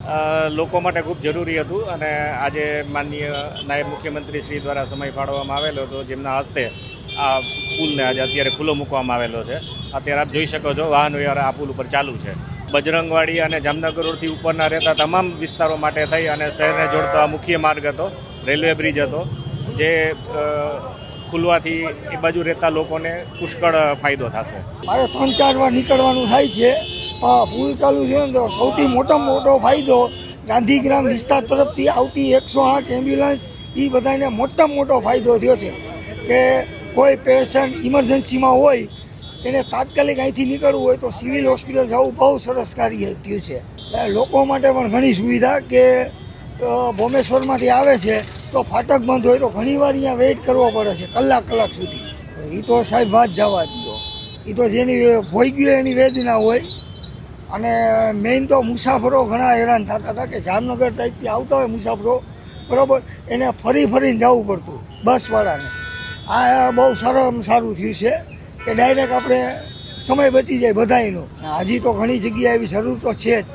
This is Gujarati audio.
લોકો માટે ખૂબ જરૂરી હતું અને આજે માનનીય નાયબ મુખ્યમંત્રી શ્રી દ્વારા સમય ફાળવવામાં આવેલો હતો, જેમના હસ્તે આ પુલને આજે અત્યારે ખુલ્લો મૂકવામાં આવેલો છે. અત્યારે આપ જોઈ શકો છો વાહન વ્યવહાર આ પુલ ઉપર ચાલુ છે. બજરંગવાડી અને જામનગર રોડથી ઉપરના રહેતા તમામ વિસ્તારો માટે થઈ અને શહેરને જોડતો આ મુખ્ય માર્ગ હતો, રેલવે બ્રિજ હતો, જે ખુલવાથી એ બાજુ રહેતા લોકોને પુષ્કળ ફાયદો થશે. મારે 3-4 વાર નીકળવાનું થાય છે. પુલ ચાલુ છે ને તો સૌથી મોટામાં મોટો ફાયદો ગાંધીગ્રામ વિસ્તાર તરફથી આવતી 108 એમ્બ્યુલન્સ એ બધાને મોટામાં મોટો ફાયદો થયો છે કે કોઈ પેશન્ટ ઇમરજન્સીમાં હોય એને તાત્કાલિક અહીંથી નીકળવું હોય તો સિવિલ હોસ્પિટલ જવું બહુ સરસ કાર્ય થયું છે. લોકો માટે પણ ઘણી સુવિધા કે ભોમેશ્વરમાંથી આવે છે તો ફાટક બંધ હોય તો ઘણીવાર અહીંયા વેઇટ કરવો પડે છે કલાક સુધી. એ તો સાહેબ વાત જવા દો, એ તો જેની ભોઈ ગયો એની વેદના હોય. અને મેઇન તો મુસાફરો ઘણા હેરાન થતા હતા કે જામનગર ટાઈપથી આવતા હોય મુસાફરો, બરાબર, એને ફરીને જવું પડતું બસવાળાને. આ બહુ સારું થયું છે કે ડાયરેક્ટ આપણે સમય બચી જાય બધાયનો. હજી તો ઘણી જગ્યાએ એવી જરૂર તો છે જ.